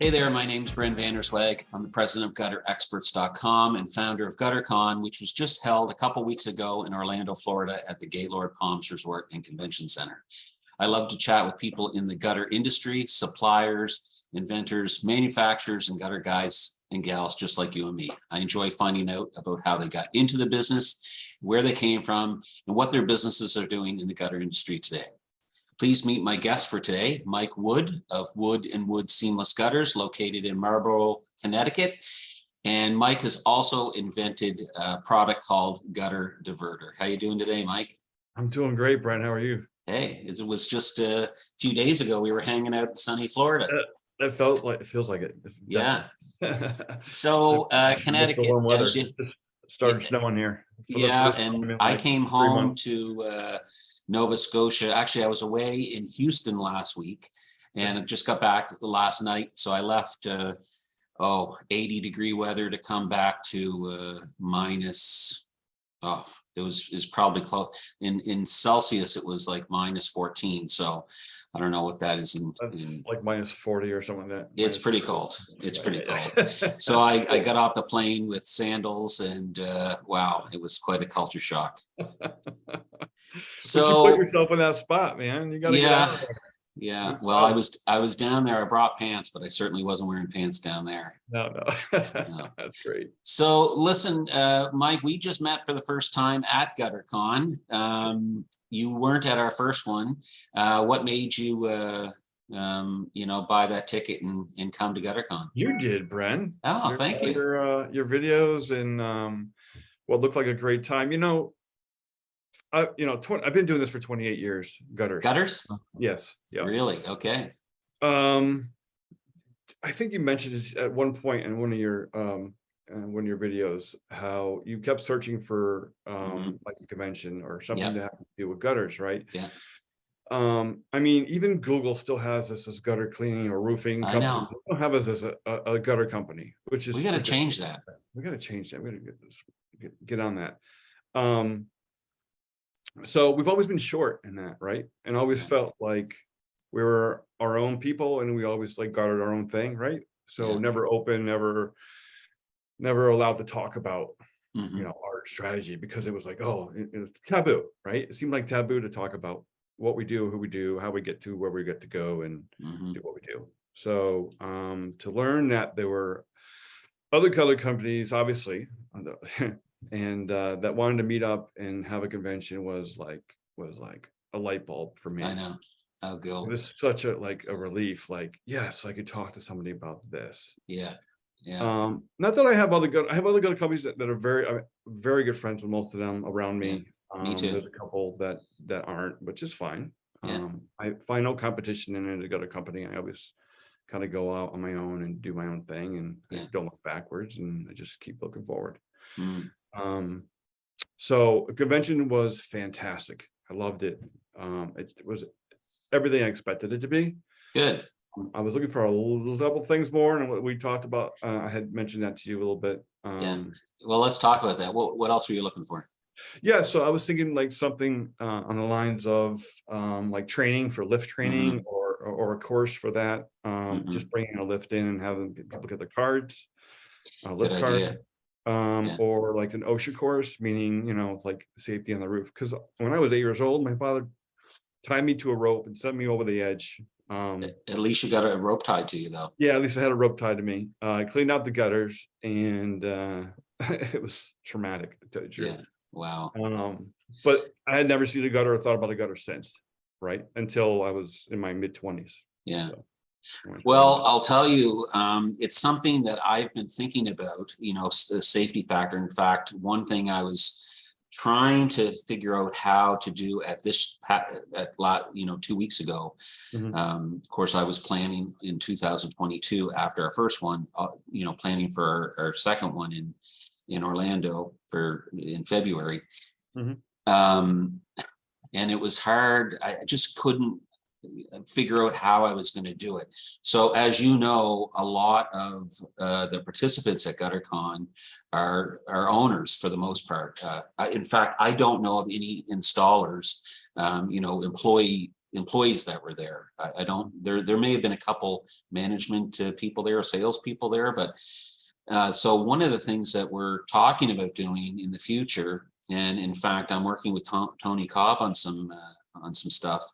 Hey there, my name's Brent Vanderswag. I'm the president of GutterExperts.com and founder of GutterCon, which was just held a couple weeks ago in Orlando, Florida at the Gaylord Palms Resort and Convention Center. I love to chat with people in the gutter industry, suppliers, inventors, manufacturers, and gutter guys and gals just like you and me. I enjoy finding out about how they got into the business, where they came from, and what their businesses are doing in the gutter industry today. Please meet my guest for today, Mike Wood of Wood & Wood Seamless Gutters, located in Marlborough, Connecticut. And Mike has also invented a product called Gutter Diverter. How you doing today, Mike? I'm doing great, Brent. How are you? Hey, it was just a few days ago. We were hanging out in sunny Florida. It feels like it. Yeah. So Connecticut, warm weather. as you, Started snowing here. Yeah, and I came home to Nova Scotia. Actually, I was away in Houston last week and I just got back last night. So I left 80-degree weather to come back to minus, it was probably close. In Celsius, it was like minus 14. So I don't know what that is in like minus 40 or something like that. It's pretty cold. It's pretty cold. So I got off the plane with sandals and wow, it was quite a culture shock. So you put yourself in that spot, man. You got to get out of there. Yeah. Well, I was down there. I brought pants, but I certainly wasn't wearing pants down there. No. That's great. So listen, Mike, we just met for the first time at GutterCon. You weren't at our first one. What made you, buy that ticket and come to GutterCon? You did, Bren. Oh, thank you. Your videos and what looked like a great time. I've been doing this for 28 years. Gutters. Yes. Yeah. Really? Okay. I think you mentioned this at one point in one of your videos, how you kept searching for like a convention or something to have to do with gutters, right? Yeah. I mean, even Google still has us as gutter cleaning or roofing company. I know. They don't have us as a gutter company, which is we got to change that. We got to change that. We got to get on that. So we've always been short in that, right? And always felt like we were our own people and we always like guarded our own thing, right? So never open, never allowed to talk about our strategy, because it was like, it was taboo, right? It seemed like taboo to talk about what we do, who we do, how we get to where we get to go and do what we do. So to learn that there were other color companies, obviously, and that wanted to meet up and have a convention was like a light bulb for me. I know. Oh, go. It was such a relief. Like, yes, I could talk to somebody about this. Yeah. Not that I have other good companies that are very good friends with most of them around me. Me too. There's a couple that aren't, which is fine. Yeah. I find no competition in a gutter company. I always kind of go out on my own and do my own thing, and I don't look backwards, and I just keep looking forward. So the convention was fantastic. I loved it. It was everything I expected it to be. Good. I was looking for a couple things more, and what we talked about, I had mentioned that to you a little bit. Well, let's talk about that. What else were you looking for? Yeah, so I was thinking like something on the lines of like training for lift training or a course for that. Just bringing a lift in and having people get their cards, lift cards. Or like an OSHA course, meaning, like safety on the roof. Because when I was 8 years old, my father tied me to a rope and sent me over the edge. At least you got a rope tied to you, though. Yeah, at least I had a rope tied to me. I cleaned out the gutters, and it was traumatic, to tell you the truth. Yeah. Wow. But I had never seen a gutter or thought about a gutter since, right? Until I was in my mid-20s. Yeah. Well, I'll tell you, it's something that I've been thinking about, the safety factor. In fact, one thing I was trying to figure out how to do at 2 weeks ago. Of course, I was planning in 2022 after our first one, planning for our second one in Orlando in February. And it was hard. I just couldn't figure out how I was going to do it. So as you know, a lot of the participants at GutterCon are owners for the most part. In fact, I don't know of any installers, employee employees that were there. I don't, there may have been a couple management people there, salespeople there, but so one of the things that we're talking about doing in the future, and in fact, I'm working with Tony Cobb on some stuff.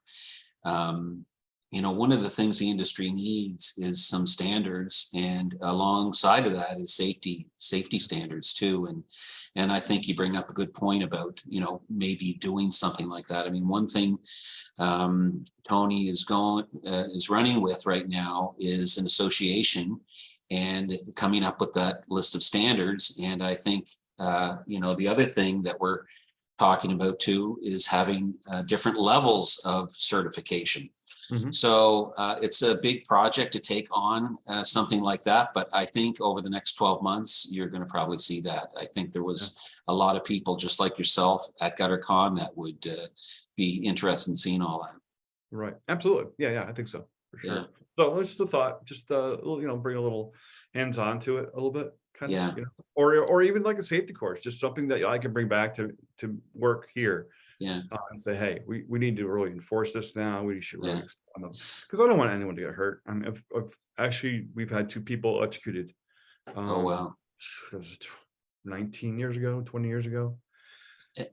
You know, one of the things the industry needs is some standards, and alongside of that is safety standards too. And I think you bring up a good point about, you know, maybe doing something like that. I mean, one thing Tony is running with right now is an association and coming up with that list of standards. And I think, you know, the other thing that we're talking about too is having different levels of certification. Mm-hmm. So it's a big project to take on something like that. But I think over the next 12 months, you're going to probably see that. I think there was a lot of people just like yourself at Gutter-Con that would be interested in seeing all that. Right. Absolutely. Yeah, I think so. For sure. Yeah. So it's just a thought, just you know, bring a little hands-on to it a little bit, kind of, Yeah. you know, or even like a safety course, just something that I can bring back to work here. Yeah. And say, hey, we need to really enforce this now. We should really, Yeah. because I don't want anyone to get hurt. I mean, actually, we've had 2 people executed. Oh, wow. It was 19 years ago, 20 years ago.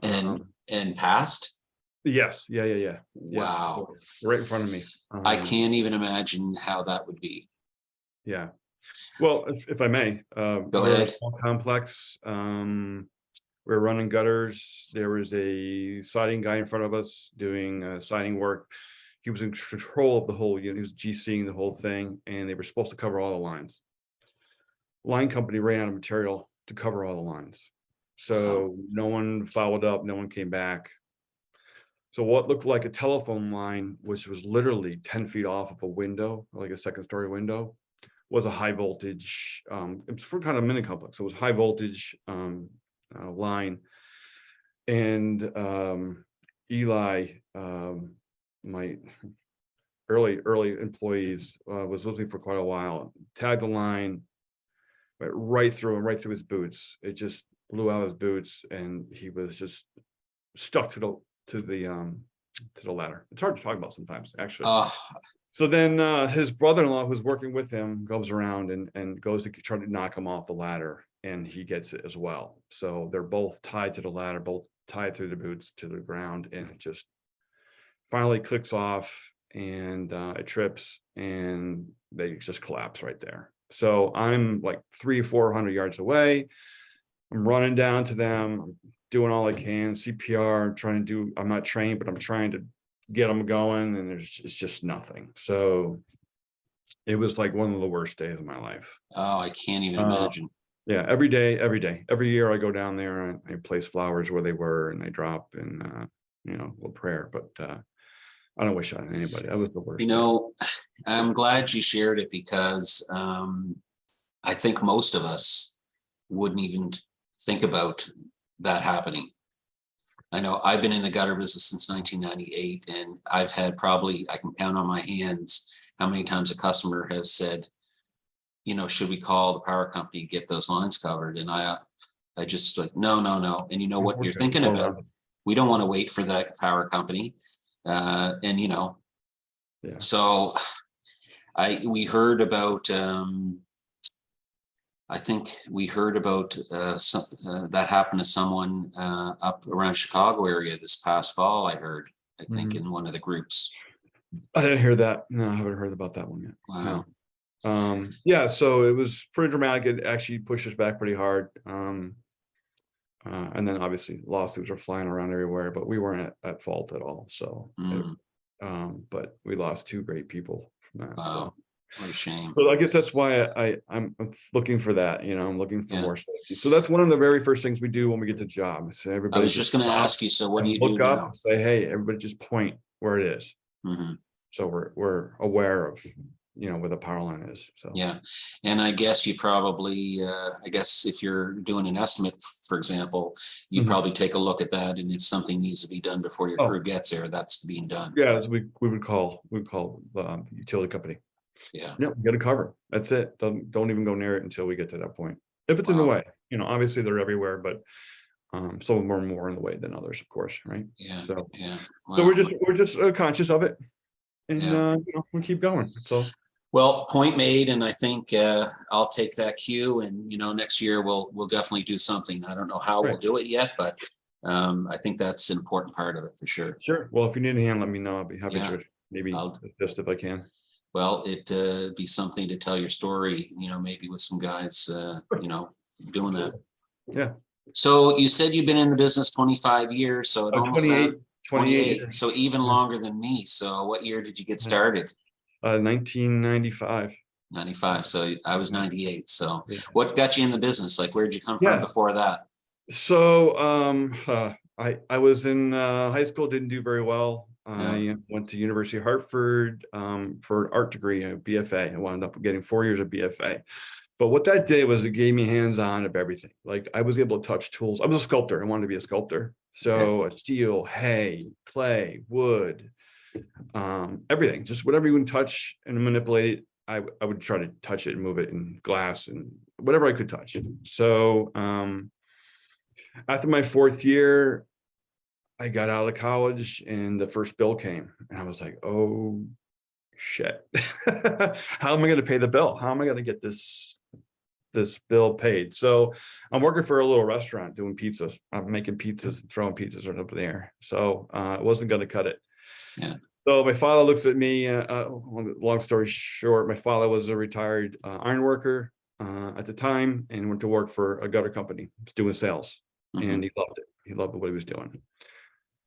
And passed? Yes. Yeah. Wow. Right in front of me. I can't even imagine how that would be. Yeah. Well, if I may, Go we're ahead. a small complex. We're running gutters. There was a siding guy in front of us doing siding work. He was in control of the whole unit. He was GCing the whole thing, and they were supposed to cover all the lines. Line company ran out of material to cover all the lines. So no one followed up, no one came back. So what looked like a telephone line, which was literally 10 feet off of a window, like a 2nd-story window, was a high voltage, it was for kind of mini complex. So it was high voltage line. And Eli, my early employees, was looking for quite a while, tagged the line, went right through his boots. It just blew out his boots, and he was just stuck to the ladder. It's hard to talk about sometimes, actually. So then his brother-in-law, who's working with him, goes around and goes to try to knock him off the ladder, and he gets it as well. So they're both tied to the ladder, both tied through the boots to the ground, and it just finally clicks off, and it trips, and they just collapse right there. So I'm like 300 or 400 yards away. I'm running down to them, I'm doing all I can, CPR, I'm not trained, but I'm trying to get them going, and it's just nothing. So it was like one of the worst days of my life. Oh, I can't even imagine. Yeah, every day, every year I go down there and I place flowers where they were, and they drop, and you know, a little prayer. But I don't wish on anybody. That was the worst. You know, I'm glad you shared it, because I think most of us wouldn't even think about that happening. I know I've been in the gutter business since 1998, and I've had probably, I can count on my hands how many times a customer has said, you know, should we call the power company to get those lines covered? And I just like, no. And you know what you're thinking about? We don't want to wait for that power company. And, you know, so we heard about, I think we heard about that happened to someone up around Chicago area this past fall. I think in one of the groups. I didn't hear that. No, I haven't heard about that one yet. Wow. No. Yeah, so it was pretty dramatic. It actually pushed us back pretty hard. And then obviously lawsuits were flying around everywhere, but we weren't at fault at all. So, but we lost 2 great people from that. Wow. So. What a shame. But I guess that's why I'm looking for that, you know, I'm looking for more safety. So that's one of the very first things we do when we get to the job. So everybody, I was just going to ask you, so what do you do now? Up, say, hey, everybody just point where it is. So we're aware of, you know, where the power line is. So yeah. And I guess you probably, I guess if you're doing an estimate, for example, you probably take a look at that. And if something needs to be done before your crew gets there, that's being done. Yeah, we would call the utility company. Yeah. No, we got to cover. That's it. Don't even go near it until we get to that point. If it's in the way, you know, obviously they're everywhere, but Some of them are more in the way than others, of course, right? Yeah. So, Yeah. so Wow. we're just conscious of it, and Yeah. we keep going. So Well, point made, and I think I'll take that cue, and next year we'll definitely do something. I don't know how we'll right, do it yet, but I think that's an important part of it for sure. sure. Well, if you need a hand, let me know. I'll be happy Yeah, to maybe I'll assist if I can. well, it be something to tell your story, maybe with some guys, doing that. Absolutely. Yeah. So you said you've been in the business 25 years, so it almost 28, 28 28, years. so even Yeah. longer than me. So what year did you get started? 1995. 95. So I was 98. So Yeah. what got you in the business? Like, where did you come from Yeah. before that? So I was in high school, didn't do very well. Yeah. I went to University of Hartford for an art degree, a BFA. I wound up getting 4 years of BFA. But what that did was it gave me hands-on of everything. Like I was able to touch tools. I was a sculptor. I wanted to be a sculptor. So steel, hay, clay, wood, everything, just whatever you can touch and manipulate. I would try to touch it and move it in glass and whatever I could touch. So after my 4th year, I got out of college and the first bill came and I was like, oh shit. How am I going to pay the bill? How am I going to get this bill paid? So I'm working for a little restaurant doing pizzas. I'm making pizzas and throwing pizzas right up in the air. So it wasn't going to cut it. Yeah. So my father looks at me, long story short, my father was a retired iron worker at the time and went to work for a gutter company doing sales. And he loved it. He loved what he was doing.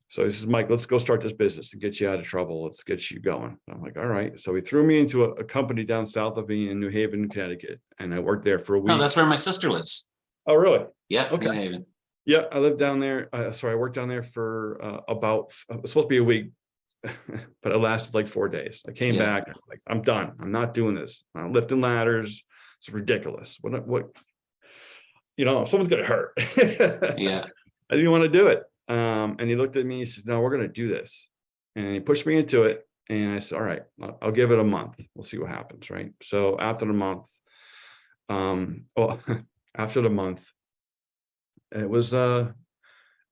So he says, Mike, let's go start this business and get you out of trouble. Let's get you going. I'm like, all right. So he threw me into a company down south of me in New Haven, Connecticut. And I worked there for a week. Oh, that's where my sister lives. Oh, really? Yeah. Okay. New Haven. Yeah, I lived down there. I worked down there for about, it was supposed to be a week, but it lasted like 4 days. I came back, like, I'm done. I'm not doing this. I'm lifting ladders. It's ridiculous. What, if someone's gonna hurt. Yeah. I didn't want to do it. And he looked at me, he said, no, we're gonna do this. And he pushed me into it. And I said, all right, I'll give it a month. We'll see what happens, right? So after the month, after the month, it was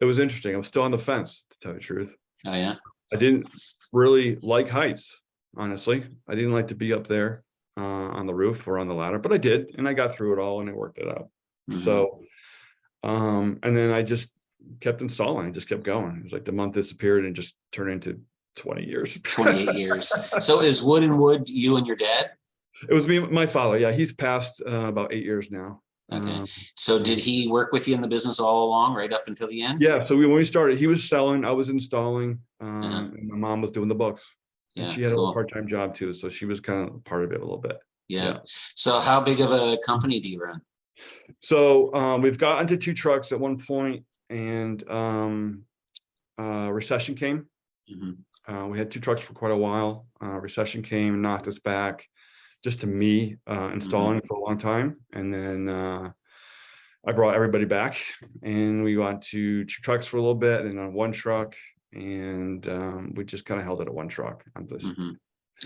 interesting. I was still on the fence, to tell you the truth. Oh, yeah. I didn't really like heights, honestly. I didn't like to be up there on the roof or on the ladder, but I did, and I got through it all and I worked it out. So, and then I just kept installing, just kept going. It was like the month disappeared and just turned into 20 years. 28 years. So is Wood and Wood you and your dad? It was me, my father. Yeah, he's passed about 8 years now. Okay. So did he work with you in the business all along, right up until the end? Yeah. So when we started, he was selling, I was installing, and my mom was doing the books. And she had a little part-time job too. So she was kind of part of it a little bit. Yeah. So how big of a company do you run? So we've gotten to 2 trucks at one point, and recession came. We had 2 trucks for quite a while. Recession came and knocked us back just to me installing for a long time. And then I brought everybody back and we went to 2 trucks for a little bit and on 1 truck. And we just kind of held it at 1 truck.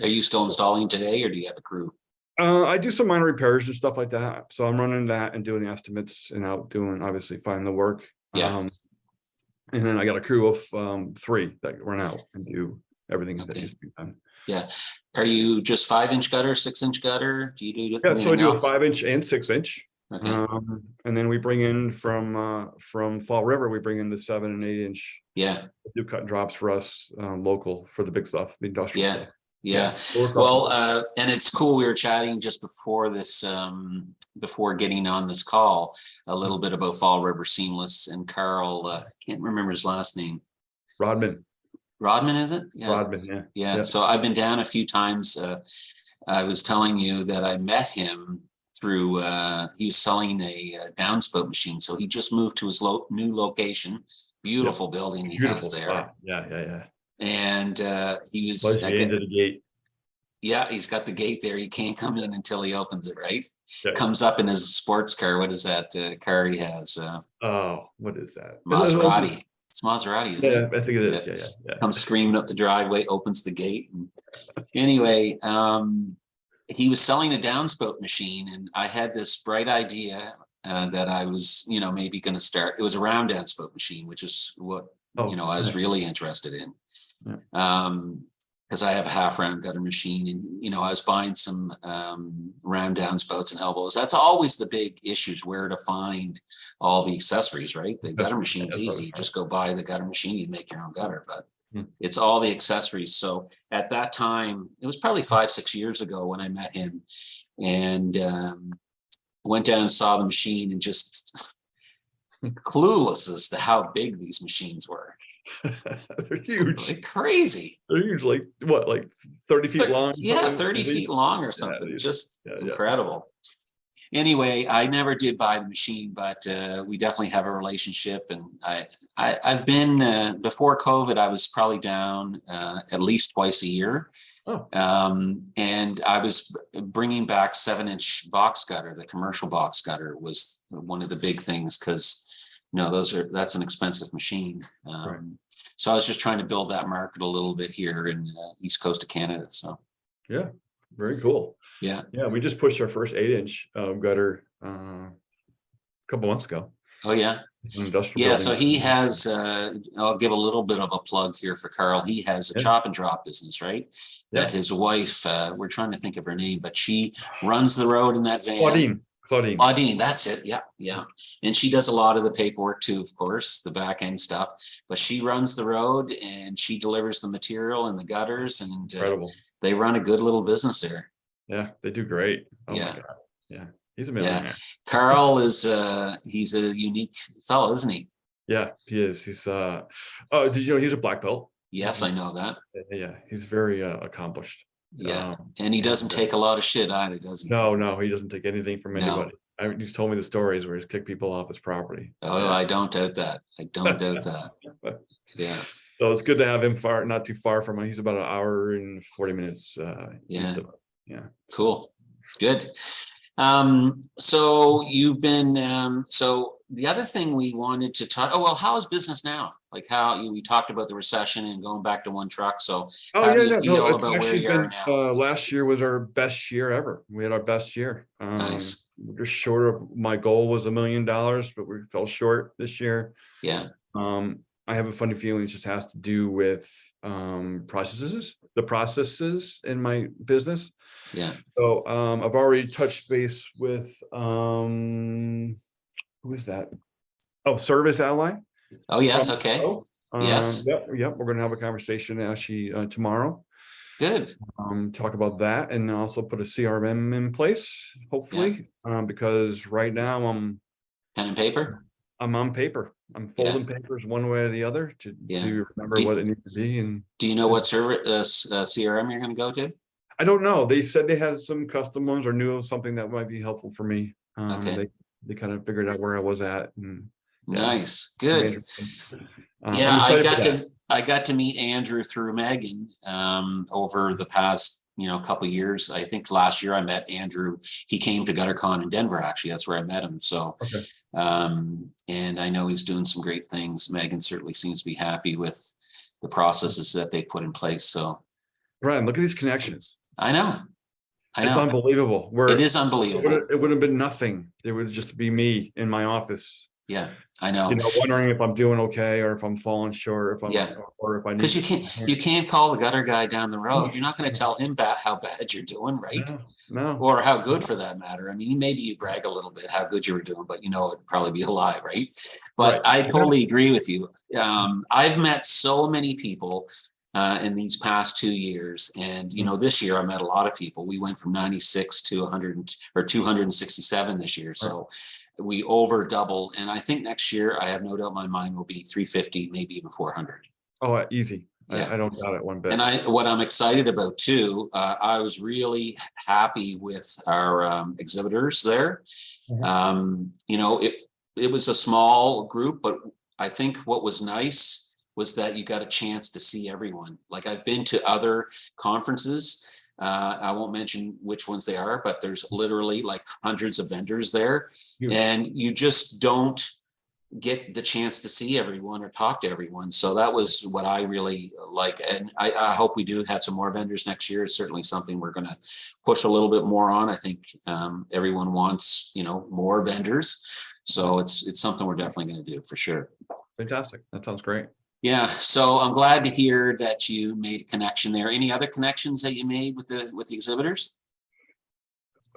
Are you still installing today or do you have a crew? I do some minor repairs and stuff like that. So I'm running that and doing the estimates and out doing, obviously, finding the work. Yeah. And then I got a crew of 3 that run out and do everything that needs to be done. Yeah. Are you just 5-inch gutter, 6-inch gutter? Do you do Yeah, so I do a 5-inch and 6-inch. Okay. And then we bring in from Fall River, we bring in the 7 and 8-inch. Yeah. Do cut and drops for us local for the big stuff, the industrial stuff. Yeah. Well, and it's cool. We were chatting just before this, before getting on this call, a little bit about Fall River Seamless and Carl. I can't remember his last name. Rodman, is it? Yeah. Rodman. Yeah. So I've been down a few times. I was telling you that I met him through, he was selling a downspout machine. So he just moved to his new location. Beautiful building he has there. Spot. Yeah. And he was into the gate. Yeah, he's got the gate there. He can't come in until he opens it, right? Yeah. Comes up in his sports car. What is that car he has? What is that? Maserati. It's Maserati, isn't it? I think it is. Yeah. Comes screaming up the driveway, opens the gate. Anyway, he was selling a downspout machine, and I had this bright idea. that I was, maybe going to start. It was a round downspout machine, which is what, Oh, I was really interested in. Yeah. Because I have a half round gutter machine, and I was buying some round downspouts and elbows. That's always the big issues, where to find all the accessories, right? The gutter machine's easy. You just go buy the gutter machine, you make your own gutter, but it's all the accessories. So at that time, it was probably 5-6 years ago when I met him, and went down and saw the machine, and just clueless as to how big these machines were. They're huge. Like crazy. They're huge, like what, like 30 feet long? Yeah, 30 feet long or something. Just incredible. Anyway, I never did buy the machine, but we definitely have a relationship. And I've been, before COVID, I was probably down at least twice a year. Oh. And I was bringing back 7-inch box gutter. The commercial box gutter was one of the big things, because that's an expensive machine. Right. So I was just trying to build that market a little bit here in East Coast of Canada. So yeah, very cool. Yeah. We just pushed our first 8-inch gutter a couple months ago. Oh yeah. Yeah. So he has, I'll give a little bit of a plug here for Carl. He has a chop and drop business, right? That his wife, we're trying to think of her name, but she runs the road in that van. Claudine, that's it. Yeah. And she does a lot of the paperwork too, of course, the back end stuff, but she runs the road and she delivers the material and the gutters, and they run a good little business there. Yeah, they do great. Oh my God. Yeah. He's a millionaire. Carl is he's a unique fellow, isn't he? Yeah, he is. He's did you know he's a black belt? Yes, I know that. Yeah, he's very accomplished. Yeah, and he doesn't take a lot of shit either, does he? No, he doesn't take anything from anybody. He's told me the stories where he's kicked people off his property. Oh, I don't doubt that. Yeah. So it's good to have him not too far from him. He's about 1 hour and 40 minutes. Yeah. Cool. Good. So you've been, so the other thing we wanted to talk, how is business now? Like we talked about the recession and going back to one truck. So how do you feel about where you are now? Last year was our best year ever. We had our best year. Nice. We're just short of, my goal was $1 million, but we fell short this year. Yeah. I have a funny feeling it just has to do with the processes in my business. Yeah. So I've already touched base with who is that? Oh, Service Ally. Oh yes. Okay. Yes. Yep. We're gonna have a conversation actually tomorrow. Good. Talk about that, and also put a CRM in place, hopefully. Because right now I'm pen and paper. I'm on paper. I'm folding papers one way or the other to remember what it needs to be. And do you know what CRM you're going to go to? I don't know. They said they had some custom ones or knew something that might be helpful for me. They kind of figured out where I was at. And, nice. Good. I got to meet Andrew through Megan over the past couple of years. I think last year I met Andrew. He came to Gutter-Con in Denver, actually. That's where I met him. So and I know he's doing some great things. Megan certainly seems to be happy with the processes that they put in place. So Brian, look at these connections. I know. It's unbelievable. It is unbelievable. It would have been nothing. It would just be me in my office. Yeah, I know. Wondering if I'm doing okay or if I'm falling short, or if I need. Because you can't call the gutter guy down the road. You're not going to tell him how bad you're doing, right? No. Or how good, for that matter. I mean, maybe you brag a little bit how good you were doing, but it'd probably be a lie, right? But I totally agree with you. I've met so many people in these past 2 years, and this year I met a lot of people. We went from 96 to 100 or 267 this year, so we over doubled. And I think next year, I have no doubt in my mind, will be 350, maybe even 400. Oh, easy. Yeah. I don't doubt it one bit. And what I'm excited about too, I was really happy with our exhibitors there. It was a small group, but I think what was nice was that you got a chance to see everyone. Like, I've been to other conferences. I won't mention which ones they are, but there's literally like hundreds of vendors there. And you just don't get the chance to see everyone or talk to everyone. So that was what I really like. And I hope we do have some more vendors next year. It's certainly something we're going to push a little bit more on. I think everyone wants, more vendors. So it's something we're definitely going to do for sure. Fantastic. That sounds great. Yeah. So I'm glad to hear that you made a connection there. Any other connections that you made with the exhibitors?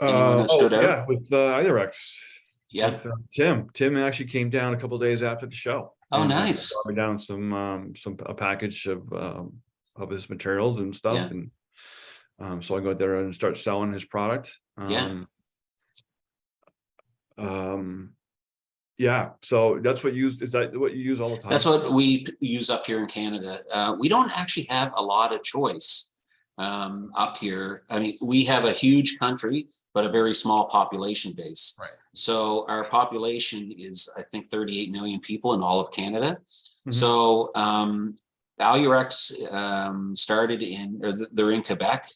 Anyone that stood out? Yeah, with IRX. Yeah. With Tim actually came down a couple of days after the show. Oh, and nice. brought me down a package of his materials and stuff. Yeah. And so I go there and start selling his product. Yeah. So that's what is that what you use all the time? That's what we use up here in Canada. We don't actually have a lot of choice up here. I mean, we have a huge country, but a very small population base. Right. So our population is, I think, 38 million people in all of Canada. So Alurex started they're in Quebec,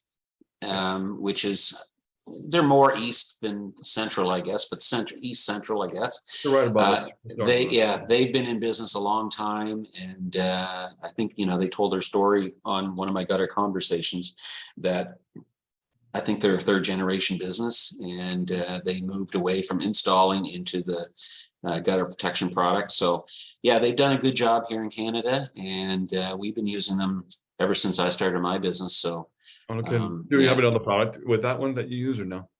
which is, they're more east than central, I guess, but east central, I guess. You're right about it. They've been in business a long time, and I think they told their story on one of my gutter conversations that I think they're a third generation business, and they moved away from installing into the gutter protection products. So yeah, they've done a good job here in Canada, and we've been using them ever since I started my business. So. Okay. Do you have it on the product with that one that you use or no?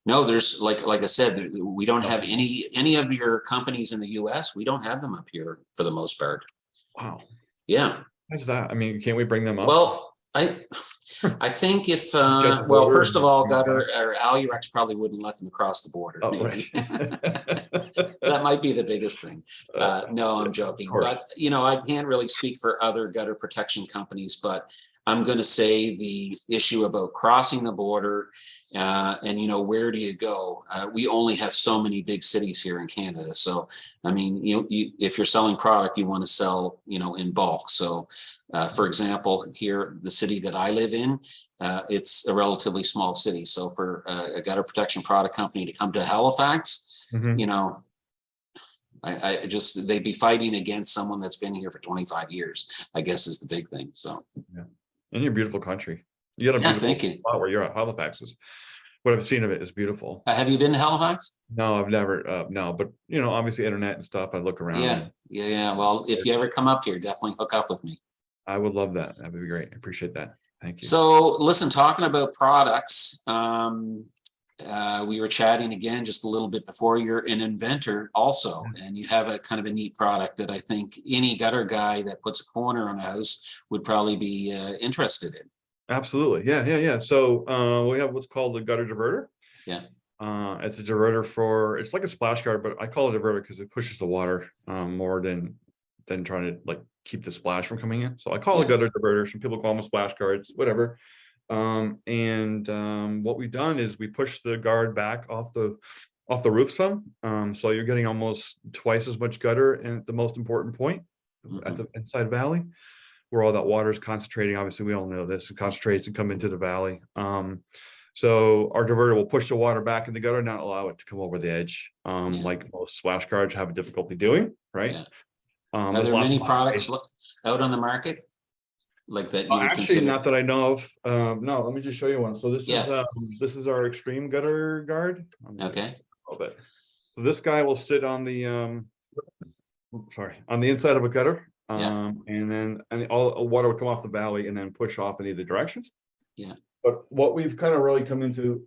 No, there's like I said, we don't have any of your companies in the US. We don't have them up here for the most part. Wow. Yeah. How's that? I mean, can't we bring them up? Well, I think if well, first of all, Gutter or Alurex probably wouldn't let them across the border. Oh, maybe. right. That might be the biggest thing. No, I'm joking. But I can't really speak for other gutter protection companies, but I'm going to say the issue about crossing the border and where do you go? We only have so many big cities here in Canada. So, I mean, if you're selling product, you want to sell, in bulk. So, for example, here, the city that I live in, it's a relatively small city. So for a gutter protection product company to come to Halifax, I just, they'd be fighting against someone that's been here for 25 years, I guess is the big thing. So. Yeah. And you're a beautiful country. You got a beautiful spot where you're at. Halifax is, what I've seen of it is beautiful. Have you been to Halifax? No, I've never. No, but obviously internet and stuff. I look around. Yeah. Well, if you ever come up here, definitely hook up with me. I would love that. That would be great. I appreciate that. Thank you. So, listen, talking about products, we were chatting again just a little bit before. You're an inventor also, and you have a kind of a neat product that I think any gutter guy that puts a corner on a house would probably be interested in. Absolutely. Yeah. So we have what's called the gutter diverter. Yeah. It's a diverter it's like a splash guard, but I call it a diverter because it pushes the water more than trying to keep the splash from coming in. So I call it gutter diverter. Some people call them splash guards, whatever. What we've done is we push the guard back off the roof some. So you're getting almost twice as much gutter at the most important point at the inside valley, where all that water is concentrating. Obviously, we all know this. It concentrates and come into the valley. So our diverter will push the water back in the gutter, not allow it to come over the edge, like most splash guards have a difficulty doing, right? Yeah. Are there many products out on the market like that you would actually consider? Not that I know of. No, let me just show you one. So this is our extreme gutter guard. Okay. So this guy will sit on the on the inside of a gutter. And then all water would come off the valley and then push off in either direction. Yeah. But what we've kind of really come into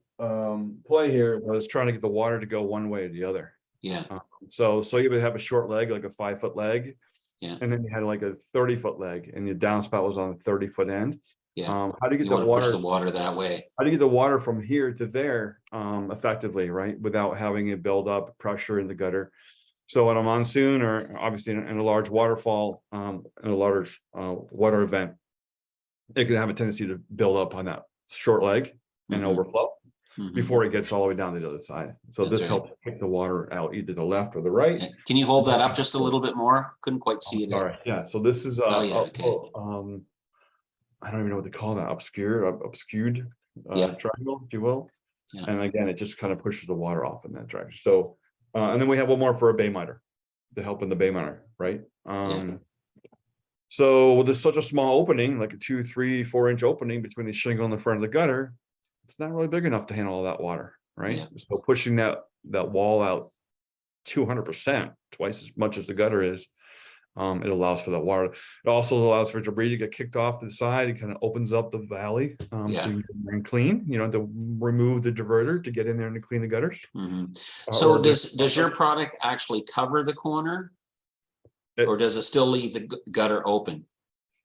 play here was trying to get the water to go one way or the other. Yeah. So you would have a short leg, like a 5-foot leg. Yeah. And then you had like a 30-foot leg, and your downspout was on the 30-foot end. Yeah. How do you get push the water that way? How do you get the water from here to there effectively, right? Without having it build up pressure in the gutter. So on a monsoon, or obviously in a large waterfall, in a large water event, it can have a tendency to build up on that short leg and overflow before it gets all the way down to the other side. So this helps kick the water out either the left or the right. Can you hold that up just a little bit more? Couldn't quite see it. All right. Yeah. So this is I don't even know what they call that, obscured triangle, if you will. Yeah. And again, it just kind of pushes the water off in that direction. So and then we have one more for a bay miter. to help in the bay monitor, right? So with this such a small opening, like a 2, 3, 4 inch opening between the shingle and the front of the gutter, it's not really big enough to handle all that water, right? So pushing that wall out 200%, twice as much as the gutter is, it allows for that water. It also allows for debris to get kicked off to the side. It kind of opens up the valley, so you can get in there and clean. You know, to remove the diverter to get in there and to clean the gutters. So does your product actually cover the corner, or does it still leave the gutter open?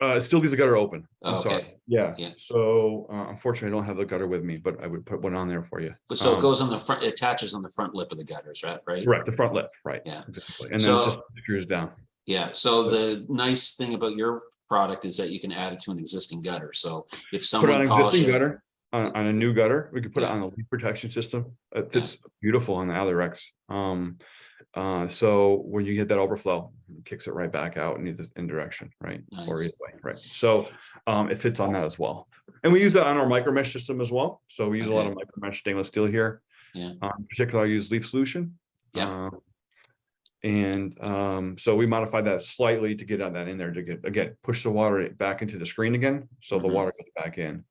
It still leaves the gutter open. Okay. Yeah. So unfortunately, I don't have the gutter with me, but I would put one on there for you. But so it goes on the front, it attaches on the front lip of the gutters, right? Right, the front lip, right? Yeah. Exactly. And then it just screws down. Yeah. So the nice thing about your product is that you can add it to an existing gutter. So if someone put on an existing gutter, on a new gutter, we could put it on a leak protection system. It fits beautiful on the Alerex. So when you get that overflow, it kicks it right back out in either direction, right? Or either way, right? So it fits on that as well. And we use that on our micro mesh system as well. So we use a lot of micro mesh stainless steel here. In particular, I use leaf solution. So we modified that slightly to get on that in there to get, again, push the water back into the screen again, so the water gets back in.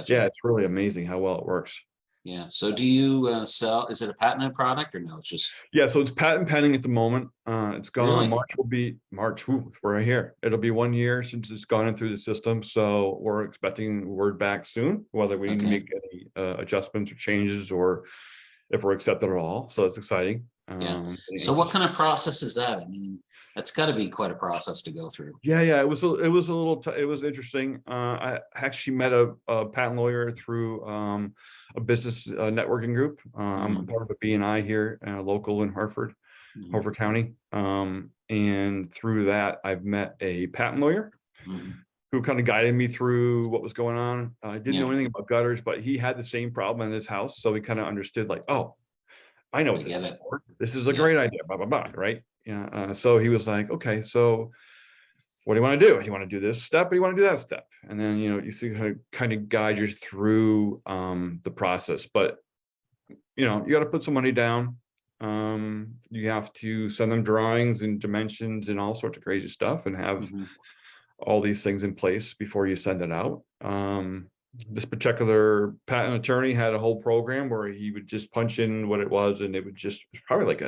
Yeah, it's really amazing how well it works. Yeah. So do you sell, is it a patented product or no? It's just. Yeah, so it's patent pending at the moment. It's gone. March will be March. We're right here. It'll be 1 year since it's gone in through the system. So we're expecting word back soon, whether we need to make any adjustments or changes, or if we're accepted at all. So it's exciting. So what kind of process is that? I mean, that's got to be quite a process to go through. Yeah, it was it was interesting. I actually met a patent lawyer through a business networking group. I'm part of a BNI here, local in Hartford County. And through that, I've met a patent lawyer who kind of guided me through what was going on. I didn't know anything about gutters, but he had the same problem in his house. So we kind of understood, like, oh, I know what this is for. This is a great idea, blah, blah, blah, right? Yeah. So he was like, okay, so what do you want to do? You want to do this step, or you want to do that step? And then, you see how to kind of guide you through the process. But, you got to put some money down. You have to send them drawings and dimensions and all sorts of crazy stuff, and have all these things in place before you send it out. This particular patent attorney had a whole program where he would just punch in what it was, and it would just probably like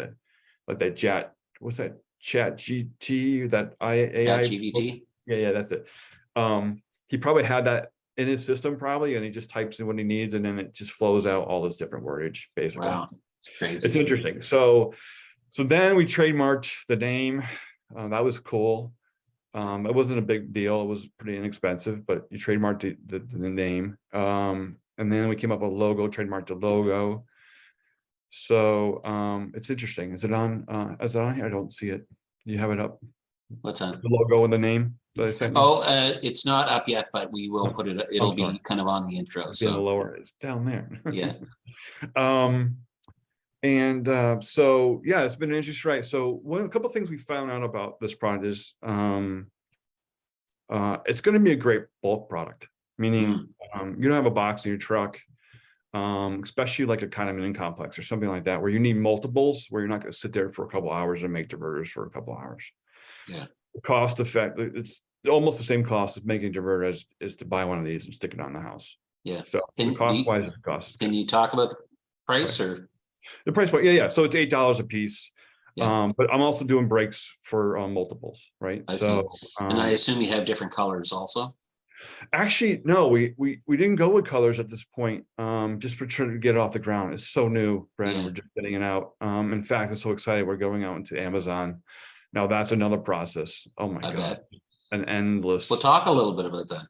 that chat GT, that AI GBT. Yeah, that's it. He probably had that in his system probably, and he just types in what he needs, and then it just flows out all this different wordage basically. Wow, it's crazy. It's interesting. So then we trademarked the name. That was cool. It wasn't a big deal. It was pretty inexpensive, but you trademarked the name. And then we came up with a logo, trademarked the logo. So it's interesting. Is it on here? I don't see it. You have it up? What's that? The logo and the name that I sent you? Oh, it's not up yet, but we will put it. It'll be kind of on the intro. So the lower, it's down there. Yeah. So yeah, it's been an interesting, right? So a couple of things we found out about this product is it's going to be a great bulk product, meaning you don't have a box in your truck, especially like a condominium complex or something like that, where you need multiples, where you're not going to sit there for a couple hours and make diverters for a couple hours. Yeah. Cost effect, it's almost the same cost of making a diverter as to buy one of these and stick it on the house. Yeah. So cost wise, the cost. Can you talk about the price or the price point? Yeah. So it's $8 a piece. But I'm also doing breaks for multiples, right? I see. And I assume you have different colors also. Actually, no, we didn't go with colors at this point. Just for trying to get it off the ground. It's so new, Brandon. We're just getting it out. In fact, I'm so excited. We're going out into Amazon. Now that's another process. Oh my God. An endless. We'll talk a little bit about that.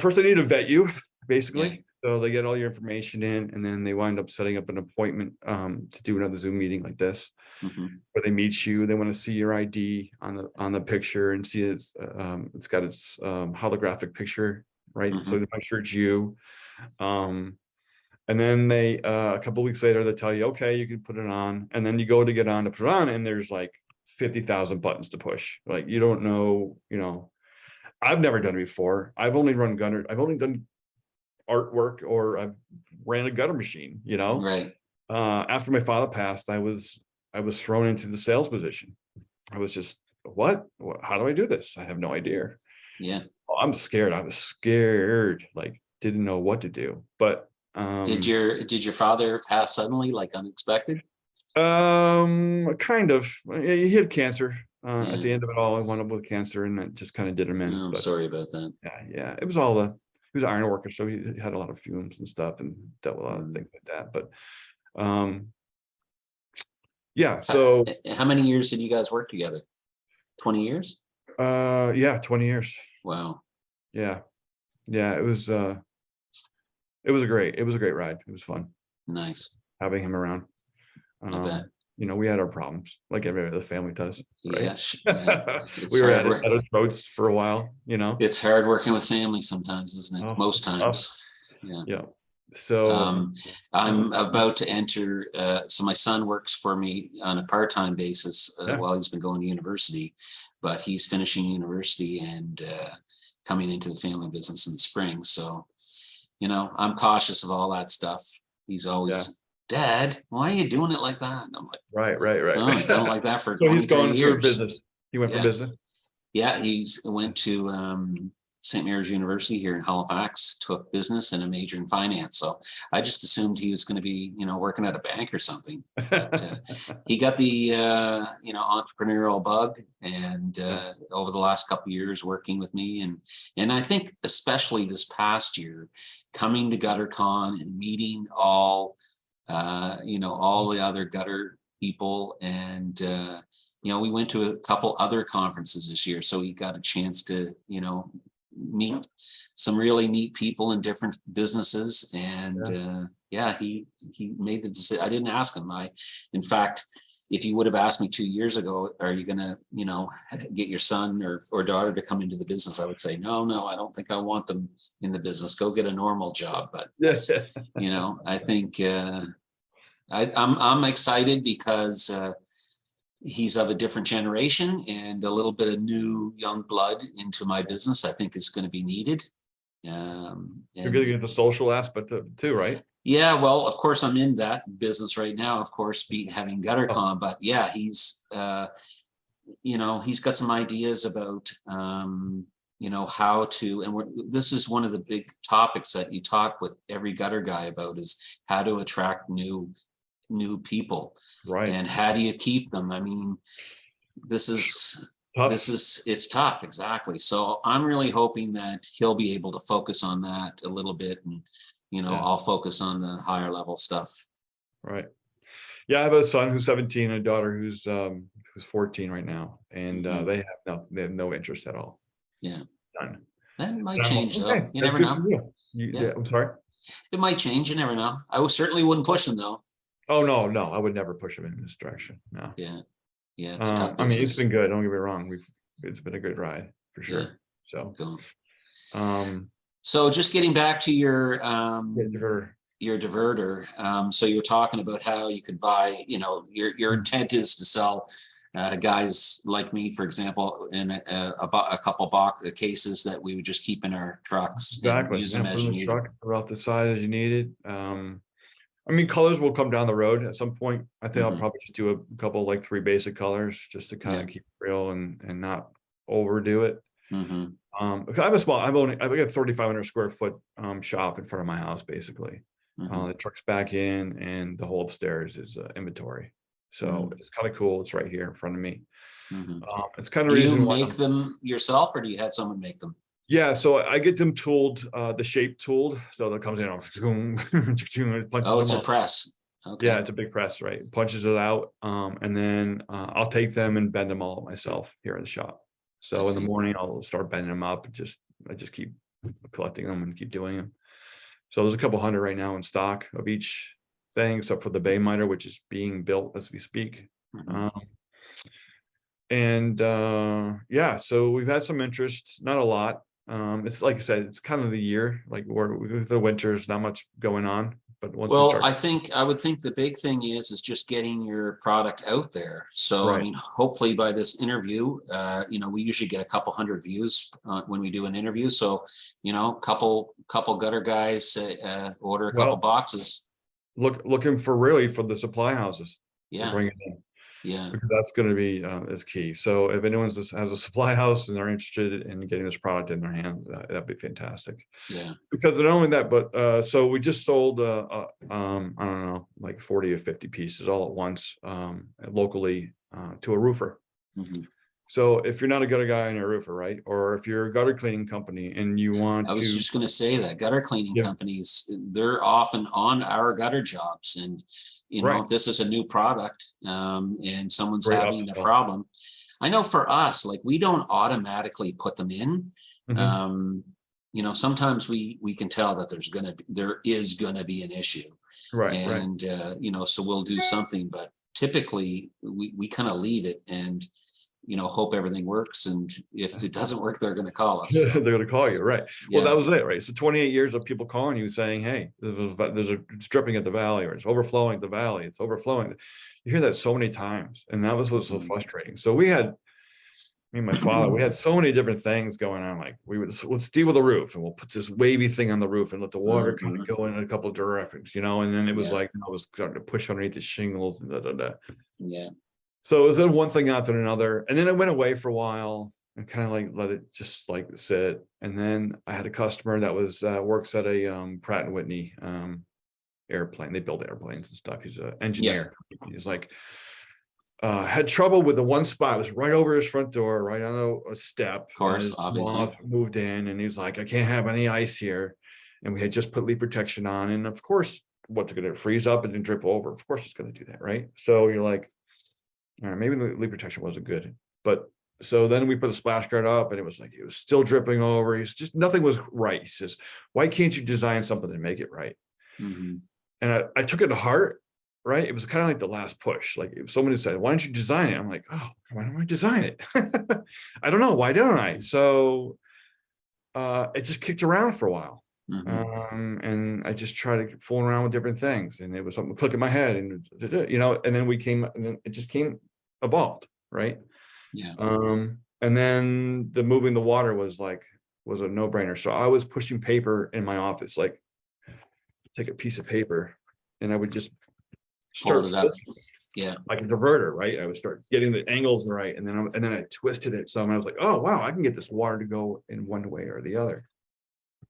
First, I need to vet you, basically. So they get all your information in, and then they wind up setting up an appointment to do another Zoom meeting like this, where they meet you. They want to see your ID on the picture and see it's got its holographic picture, right? So they make sure it's you. And then they a couple of weeks later they tell you, okay, you can put it on, and then you go to get on to put it on, and there's like 50,000 buttons to push. Like you don't know, I've never done it before. I've only run gutter. I've only done artwork, or I've ran a gutter machine, Right. After my father passed, I was I was thrown into the sales position. I was just, what? How do I do this? I have no idea. Yeah. I'm scared. I was scared, like didn't know what to do. But Did your father pass suddenly, like unexpected? kind of. He had cancer. Yeah. At the end of it all, I wound up with cancer, and it just kind of did him in. Oh, I'm But sorry about that. yeah, it was all he was an iron worker, so he had a lot of fumes and stuff, and dealt with a lot of things like that. But yeah. So How many years did you guys work together? 20 years? yeah, 20 years. Wow. Yeah, it was a great ride. It was fun Nice. having him around. I bet. You know, we had our problems, like every other family does. Right? Yes. Yeah. It's We were hard at work. our throats for a while. You know, It's hard working with family sometimes, isn't it? Oh, Most it's tough. times. Yeah. Yeah. So I'm about to enter. So my son works for me on a part-time basis Yeah. while he's been going to university, but he's finishing university and coming into the family business in the spring. So, you know, I'm cautious of all that stuff. He's always, Dad, why are you doing it like that? And I'm like, right. oh, I've done it like that for So he's 23 going years. for business. He went for business. Yeah, he's went to St. Mary's University here in Halifax, took business and a major in finance. So I just assumed he was going to be, you know, working at a bank or something. But he got the, you know, entrepreneurial bug, and over the last couple of years working with me. And I think especially this past year, coming to GutterCon and meeting all, you know, all the other gutter people. And, you know, we went to a couple other conferences this year. So we got a chance to, you know, meet some really neat people in different businesses. And yeah, he made the decision. I didn't ask him. In fact, if you would have asked me 2 years ago, are you gonna, you know, get your son or daughter to come into the business, I would say, no, I don't think I want them in the business. Go get a normal job. But you know, I think I'm excited because he's of a different generation, and a little bit of new young blood into my business I think is going to be needed. You're going to get the social aspect of it too, right? Yeah, well, of course I'm in that business right now, of course, having GutterCon, but yeah, he's you know, he's got some ideas about you know, how to, and this is one of the big topics that you talk with every gutter guy about, is how to attract new people, right? And how do you keep them? I mean, it's tough. Exactly. So I'm really hoping that he'll be able to focus on that a little bit, and you know, I'll focus on the higher level stuff. Right. Yeah, I have a son who's 17 and a daughter who's 14 right now, and they have no interest at all. Yeah. None. That might change though. You never know. Yeah, I'm sorry. It might change. You never know. I certainly wouldn't push them though. Oh no, I would never push him in this direction. No. Yeah, it's tough. I mean, it's been good. Don't get me wrong. It's been a good ride for sure. Yeah. So, cool. So just getting back to your diverter. So you're talking about how you could buy. You know, your intent is to sell guys like me, for example, in a couple box cases that we would just keep in our trucks. Exactly. And use them as you need. Or off the side as you need it. I mean, colors will come down the road at some point. I think I'll probably just do a couple, like 3 basic colors, just to kind of keep it real and not overdo it. Because I have I've got a 3,500 square foot shop in front of my house, basically. The truck's back in, and the whole upstairs is inventory. So it's kind of cool. It's right here in front of me. It's kind of reason. Do you make them yourself, or do you have someone make them? Yeah, so I get them tooled, the shape tooled, so that comes in. It's a press. Okay. Yeah, it's a big press, right? Punches it out, and then I'll take them and bend them all myself here in the shop. So in the morning, I'll start bending them up. I just keep collecting them and keep doing them. So there's a couple hundred right now in stock of each thing, except for the bay miter, which is being built as we speak. Yeah, so we've had some interest, not a lot. It's like I said, it's kind of the year, like with the winter, there's not much going on. But once I would think the big thing is just getting your product out there. So I mean, hopefully by this interview, you know, we usually get a couple hundred views when we do an interview. So, you know, couple gutter guys order a couple boxes. Looking for the supply houses. Yeah. Bring it in. Yeah. because that's going to be is key. So if anyone has a supply house and they're interested in getting this product in their hands, that'd be fantastic. Yeah. Because not only that, but so we just sold I don't know, like 40 or 50 pieces all at once locally to a roofer. Mhm. So if you're not a gutter guy and you're a roofer, right? Or if you're a gutter cleaning company and you want I was to, just going to say that gutter cleaning yeah, companies, they're often on our gutter jobs. And, right, if this is a new product and someone's great having a upsell. problem, I know for us, like we don't automatically put them in. Mhm. Sometimes we can tell that there is gonna be an issue. Right, right. And, so we'll do something, but typically we kind of leave it and, hope everything works. And if it doesn't work, they're gonna call us. They're So, going to call you, right? Well, yeah. that was it, right? So 28 years of people calling you saying, "Hey, it's dripping at the valley, or it's overflowing at the valley, it's overflowing." You hear that so many times, and that was what's so Mhm. frustrating. So we had me and my father, we had so many different things going on. Like let's deal with the roof, and we'll put this wavy thing on the roof and let the water kind of Mhm. go in a couple of directions, and then it was Yeah. like I was starting to push underneath the shingles and da, da, da. Yeah. So it was then one thing after another, and then it went away for a while and kind of like let it just like sit. And then I had a customer that was works at a Pratt and Whitney airplane. They build airplanes and stuff. He's an Yeah. engineer. He's like had trouble with the one spot. It was right over his front door, right on a step, Of and course, his obviously. moth moved in, and he's like, I can't have any ice here. And we had just put leak protection on, and of course, what's it going to freeze up and then drip over? Of course, it's going to do that, right? So you're like, all right, maybe the leak protection wasn't good, but so then we put a splash guard up, and it was still dripping over. He's just nothing was right. He says, "Why can't you design something to make it right?" Mhm. And I took it to heart, right? It was kind of like the last push. Like if somebody said, "Why don't you design it?" I'm like, "Oh, why don't I design it?" I don't know. Why don't I? So it just kicked around for a while. Mhm. And I just tried to fool around with different things, and it was something click in my head, and and then and then it just came evolved, right? Yeah. And then the moving the water was a no-brainer. So I was pushing paper in my office, like take a piece of paper, and I would just Fold start it up. twisting Yeah. like a diverter, right? I would start getting the angles right, and then I twisted it some. I was like, oh wow, I can get this water to go in one way or the other.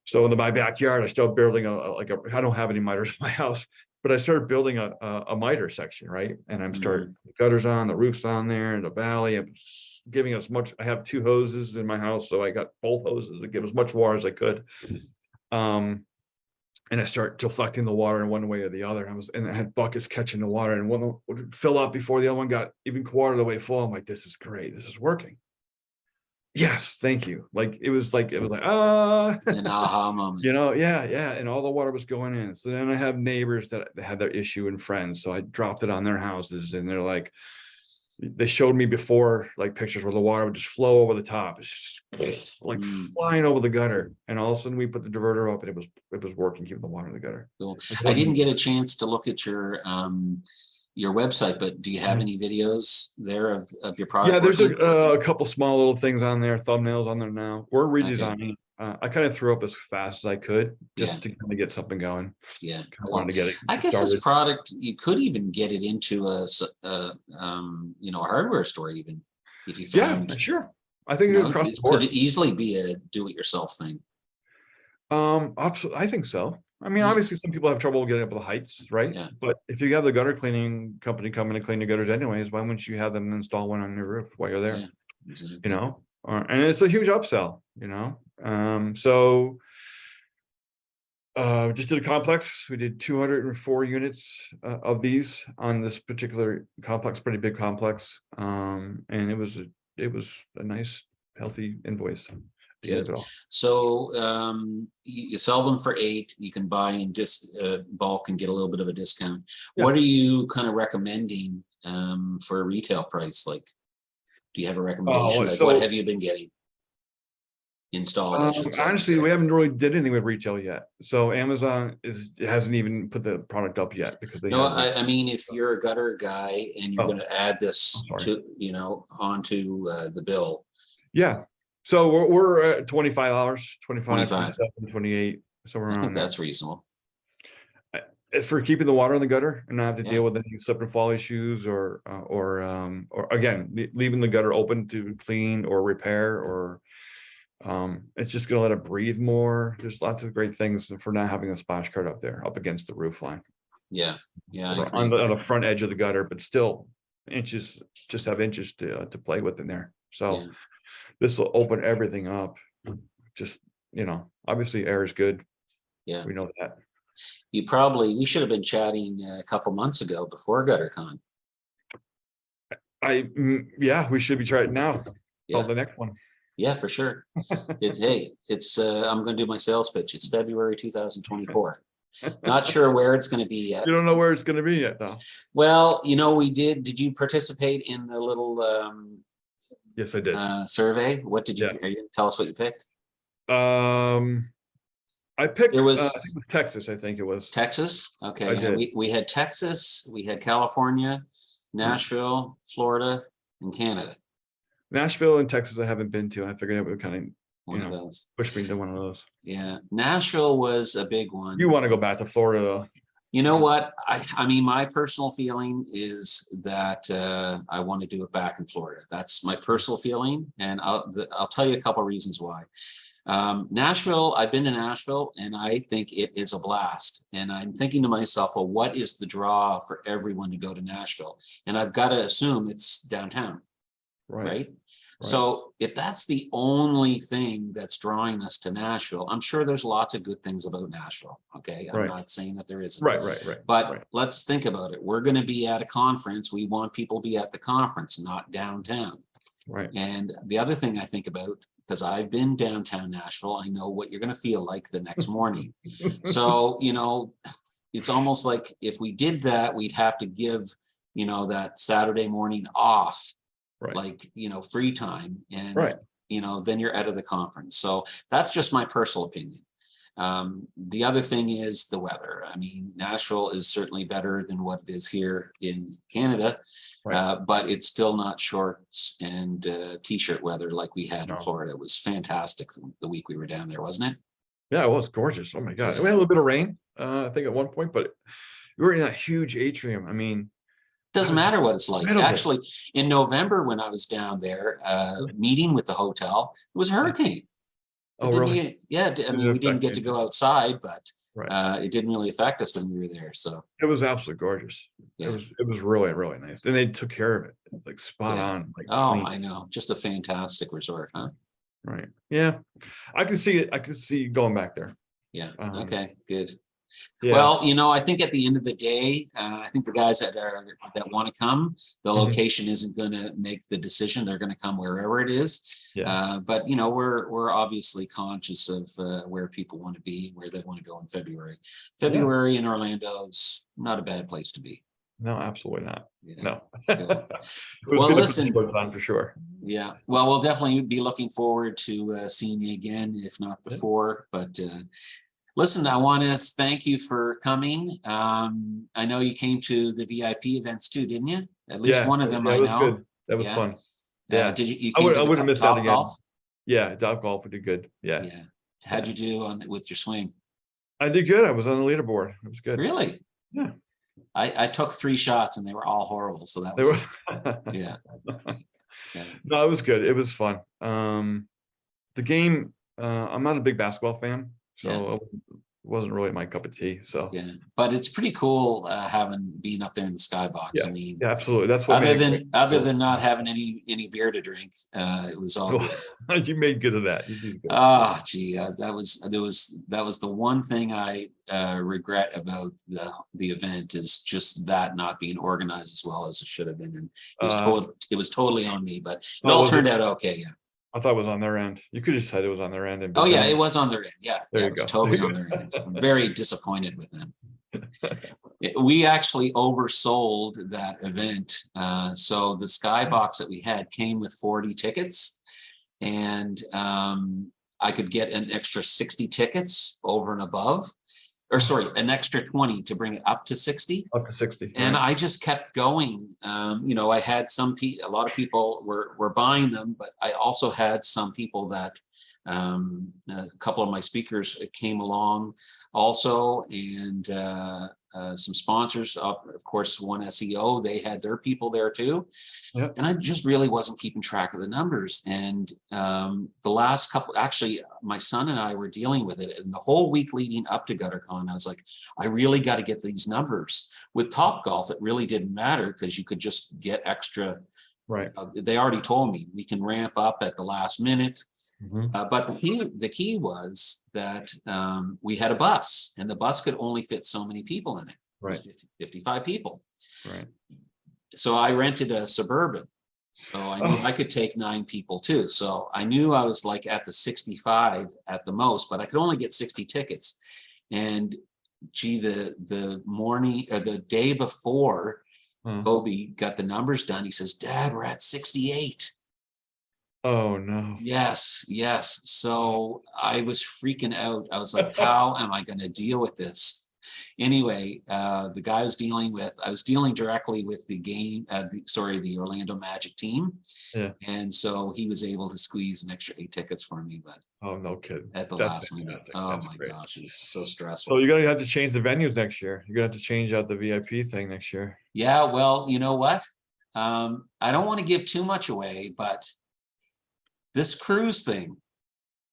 So in my backyard, I started building I don't have any miters in my house, but I started building a miter section, right? And I'm starting Mhm. the gutters on, the roof's on there, and the valley. I'm giving as much. I have two hoses in my house, so I got both hoses to give as much water as I could. Um, and I start deflecting the water in one way or the other. And I had buckets catching the water, and one would fill up before the other one got even quarter of the way full. I'm like, this is great. This is working. Yes, thank you. It was like An aha moment. yeah, yeah. And all the water was going in. So then I have neighbors that had their issue and friends. So I dropped it on their houses, and they're like, they showed me before like pictures where the water would just flow over the top. It's just like Mm, flying over the gutter. And all of a sudden we put the diverter up, and it was working, keeping the water in the gutter. cool. It I didn't wasn't. get a chance to look at your website, but do you have Mhm. any videos there of your Yeah, product there's working? a couple small little things on there, thumbnails on there now. We're Okay. redesigning. I kind of threw up as fast as I could Yeah. just to kind of get something going. Yeah. Kind of wanted Cool. to get it I guess this started. product, you could even get it into a hardware store, even if you Yeah, found, sure. I think across the it could board. easily be a do-it-yourself thing. Absolutely, I think so. I mean, Yeah. obviously, some people have trouble getting up the heights, right? Yeah. But if you have the gutter cleaning company come in and clean the gutters anyways, why wouldn't you have them install one on your roof while you're there? Yeah. Exactly. And it's a huge upsell. So just did a complex. We did 204 units of these on this particular complex, pretty big complex. And it was a nice, healthy invoice at the end of Good. it all. So you sell them for 8. You can buy in bulk and get a little bit of a discount. Yeah. What are you kind of recommending for a retail price? Like, do you have a recommendation? Like, what So have you been getting installed, I should say? honestly, we haven't really did anything with retail yet. So Amazon hasn't even put the product up yet because they No, have I mean, if you're a gutter guy and you're going oh, to add I'm this sorry. to, onto the bill, Yeah. So we're at $25, 25, 25. 27, 28, somewhere I think around there. that's reasonable. for keeping the water in the gutter and not have to Yeah. deal with any slip and fall issues or again, leaving the gutter open to clean or repair or it's just gonna let it breathe more. There's lots of great things for not having a splash guard up there, up against the roof line. Yeah. I Or agree. on the front edge of the gutter, but still inches, just have inches to play with in there. So Yeah. this will open everything up. Just, obviously air is good. Yeah. We know that. We should have been chatting a couple months ago before Gutter-Con. Yeah, we should be trying now. Yeah. Oh, the next one. Yeah, for sure. I'm going to do my sales pitch. It's February 2024. Not sure where it's going to be yet. You don't know where it's going to be yet, though. Well, did you participate in the little Yes, I did. survey? What did you, Yeah. are you gonna tell us what you picked? I picked, It was I think it was Texas, I think it was. Texas. Okay. I Yeah, did. we had Texas, we had California, Nashville, Florida, and Canada. Nashville and Texas I haven't been to. I figured it would kind of, One of those. push me to one of those. Yeah. Nashville was a big one. You want to go back to Florida, though. You know what? I mean, my personal feeling is that I want to do it back in Florida. That's my personal feeling, and I'll tell you a couple of reasons why. Nashville, I've been to Nashville, and I think it is a blast. And I'm thinking to myself, well, what is the draw for everyone to go to Nashville? And I've got to assume it's downtown, right? So if that's the only thing that's drawing us to Nashville, I'm sure there's lots of good things about Nashville. Okay. I'm not saying that there isn't. Right. But let's think about it. We're going to be at a conference. We want people to be at the conference, not downtown. Right. And the other thing I think about, because I've been downtown Nashville, I know what you're going to feel like the next morning. So, it's almost like if we did that, we'd have to give, that Saturday morning off. Right. Like, free time, and, Right. then you're out of the conference. So that's just my personal opinion. The other thing is the weather. I mean, Nashville is certainly better than what it is here in Canada, but it's still not shorts and t-shirt weather like we had in Florida. It was fantastic the week we were down there, wasn't it? Yeah, it was gorgeous. Oh my God. Yeah. We had a little bit of rain, I think at one point, but we were in that huge atrium. I mean, doesn't matter what it's like. Incredible. Actually, in November when I was down there meeting with the hotel, it was a hurricane. Oh, really? Yeah, I mean, we didn't get to go outside, but it didn't really affect us when we were there. So it was absolutely gorgeous. Yeah. It was really, really nice. And they took care of it, like spot on. Like clean. I know. Just a fantastic resort, huh? Right. Yeah. I can see it. I can see going back there. Yeah. Okay, good. Yeah. Well, I think at the end of the day, I think the guys that want to come, the location isn't going to make the decision. They're going to come wherever it is. Yeah. But we're obviously conscious of where people want to be, where they want to go in February. February in Orlando is not a bad place to be. No, absolutely not. Yeah. No. Well, listen. For sure. Yeah. Well, we'll definitely be looking forward to seeing you again, if not before. But listen, I want to thank you for coming. I know you came to the VIP events too, didn't you? At least one of them, I know. Good. That was fun. Yeah. Did you? I wouldn't miss that again. Golf? Yeah, Top Golf did good. Yeah. Yeah. How'd you do with your swing? I did good. I was on the leaderboard. It was good. Really? Yeah. I took 3 shots and they were all horrible. So that was yeah. No, it was good. It was fun. The game, I'm not a big basketball fan, so it wasn't really my cup of tea. So but it's pretty cool being up there in the skybox. Yeah. I mean, absolutely. That's what other than not having any beer to drink, it was all good. You made good of that. You did good. Oh, gee, that was the one thing I regret about the event, is just that not being organized as well as it should have been. And it was totally on me, but it all turned out okay. Yeah. I thought it was on their end. You could have said it was on their end. Oh yeah, it was on their end. Yeah, it was totally on their end. I'm very disappointed with them. We actually oversold that event. So the skybox that we had came with 40 tickets, and I could get an extra 60 tickets over and above. Or sorry, an extra 20 to bring it up to 60. Up to 60. And I just kept going. I had a lot of people were buying them, but I also had some people that a couple of my speakers came along also, and some sponsors, of course, One SEO, they had their people there too. Yep. And I just really wasn't keeping track of the numbers. And the last couple, actually, my son and I were dealing with it. And the whole week leading up to Gutter-Con, I was like, I really got to get these numbers. With Topgolf, it really didn't matter because you could just get extra. Right. They already told me we can ramp up at the last minute. But the key was that we had a bus, and the bus could only fit so many people in it. Right. It was 55 people. Right. So I rented a Suburban. So I knew I could take 9 people too. So I knew I was like at the 65 at the most, but I could only get 60 tickets. And gee, the morning or the day before Kobe got the numbers done, he says, Dad, we're at 68. Oh no. Yes. So I was freaking out. I was like, how am I going to deal with this? Anyway, the guy I was dealing directly with the Orlando Magic team. Yeah. And so he was able to squeeze an extra 8 tickets for me, but Oh, no kidding. at the That's last minute. fantastic. Oh That's my great. gosh, it's so stressful. So you're gonna have to change the venues next year. You're gonna have to change out the VIP thing next year. Yeah, well, you know what? I don't want to give too much away, but this cruise thing,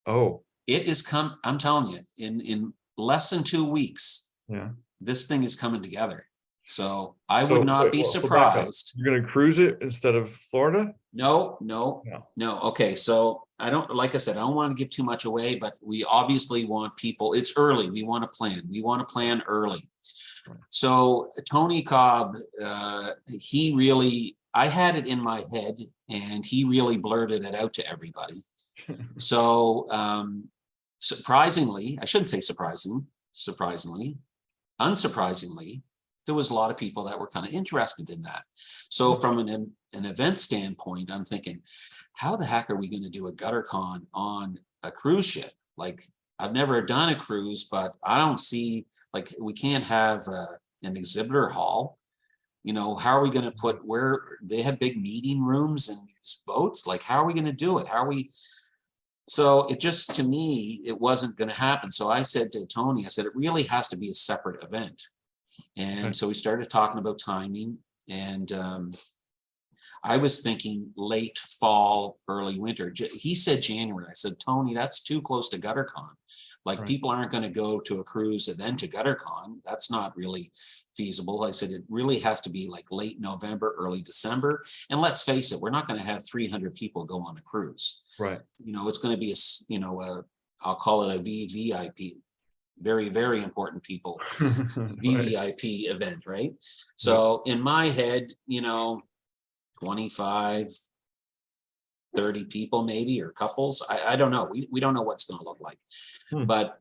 Oh, it is I'm telling you, in less than 2 weeks, yeah. this thing is coming together. So I So, would not wait, be well, so back up. surprised. You're gonna cruise it instead of Florida? No. No. Okay, so I don't, like I said, I don't want to give too much away, but we obviously want people, it's early. We want to plan. We want to plan early. Right. So Tony Cobb, I had it in my head and he really blurted it out to everybody. So surprisingly, I shouldn't say surprisingly, unsurprisingly, there was a lot of people that were kind of interested in that. So from an event standpoint, I'm thinking, how the heck are we going to do a Gutter-Con on a cruise ship? Like, I've never done a cruise, but I don't see, like, we can't have an exhibitor hall. You know, how are we going to where they have big meeting rooms and these boats? Like, how are we going to do it? So it just, to me, it wasn't going to happen. So I said to Tony, I said, it really has to be a separate event. And so we started talking about timing, and I was thinking late fall, early winter. He said January. I said, Tony, that's too close to Gutter-Con. Like, people aren't going to go to a cruise and then to Gutter-Con. That's not really feasible. I said, it really has to be like late November, early December. And let's face it, we're not going to have 300 people go on a cruise. Right. You know, it's going to be I'll call it a VVIP. Very, very important people, VVIP event, right? So in my head, 25, 30 people maybe, or couples. I don't know. We don't know what's going to look like. But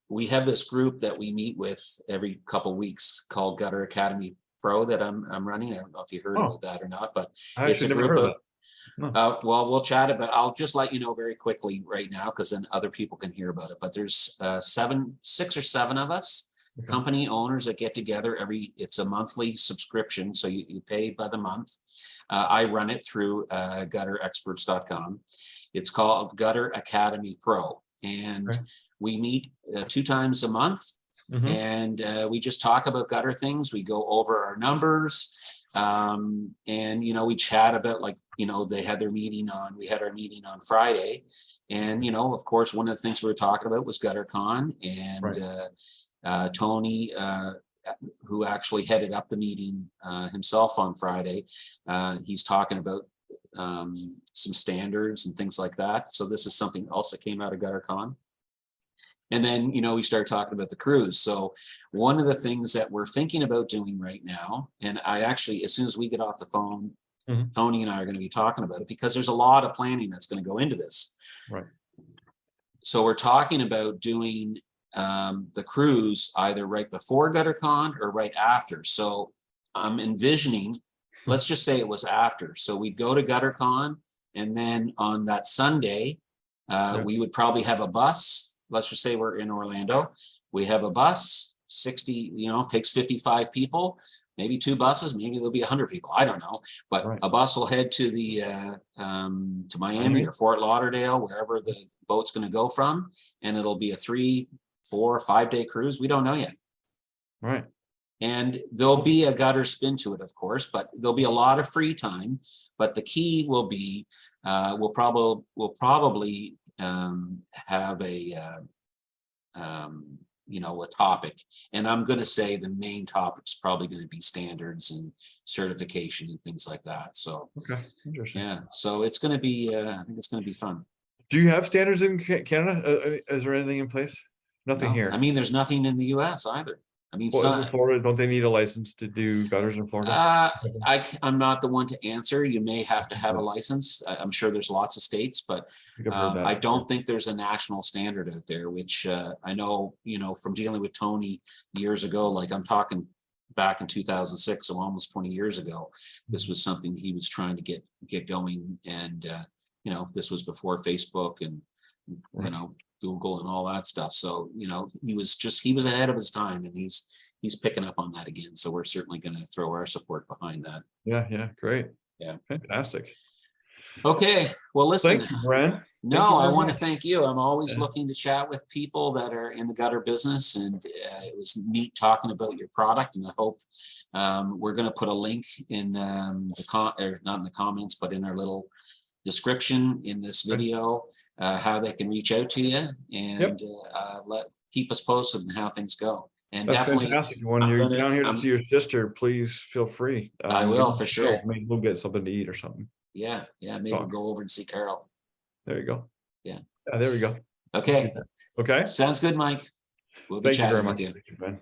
we have this group that we meet with every couple weeks called Gutter Academy Pro that I'm running. I don't know if you heard about that or not, but it's a group of well, we'll chat about, I'll just let you know very quickly right now, because then other people can hear about it. But there's 6 or 7 of us, company owners, that get together it's a monthly subscription. So you pay by the month. I run it through gutterexperts.com. It's called Gutter Academy Pro. And we meet 2 times a month. And we just talk about gutter things. We go over our numbers. And we chat about, like, we had our meeting on Friday, and of course one of the things we were talking about was Gutter-Con, and Tony, who actually headed up the meeting himself on Friday, he's talking about some standards and things like that. So this is something else that came out of Gutter-Con. And then, we started talking about the cruise. So one of the things that we're thinking about doing right now, and I actually, as soon as we get off the phone, Tony and I are going to be talking about it, because there's a lot of planning that's going to go into this. Right. So we're talking about doing the cruise either right before Gutter-Con or right after. So I'm envisioning, let's just say it was after. So we'd go to Gutter-Con, and then on that Sunday, we would probably have a bus. Let's just say we're in Orlando. We have a bus, 60, takes 55 people, maybe 2 buses, maybe there'll be 100 people. I don't know, but a bus will head to to Miami or Fort Lauderdale, wherever the boat's going to go from. And it'll be a 3, 4, 5 day cruise. We don't know yet. Right. And there'll be a gutter spin to it, of course, but there'll be a lot of free time. But the key will be, we'll probably have a, a topic. And I'm going to say the main topic is probably going to be standards and certification and things like that. So, okay, interesting. yeah, so it's going to be, I think it's going to be fun. Do you have standards in Canada? Is there anything in place? Nothing No, here. I mean, there's nothing in the US either. I mean, Well, in Florida, don't they need a license to do gutters in Florida? I'm not the one to answer. You may have to have a license. I'm sure there's lots of states, but I don't think there's a national standard out there, which I know, from dealing with Tony years ago, like I'm talking back in 2006, so almost 20 years ago, this was something he was trying to get going. And, this was before Facebook and, Google and all that stuff. So, he was ahead of his time, and he's picking up on that again. So we're certainly going to throw our support behind that. Yeah, great. Yeah. Fantastic. Okay. Well, listen, thank you, Bren. no, I want to thank you. I'm always looking to chat with people that are in the gutter business, and it was neat talking about your product. And I hope we're going to put a link in or not in the comments, but in our little description in this video, how they can reach out to you and keep us posted on how things go. And that's definitely, fantastic. When you're down here to see your sister, please feel free. I will, for sure. Maybe we'll get something to eat or something. Yeah, maybe we'll go over and see Carol. There you go. Yeah, there we go. Okay. Okay. Sounds good, Mike. We'll be chatting with you. Thank you, man.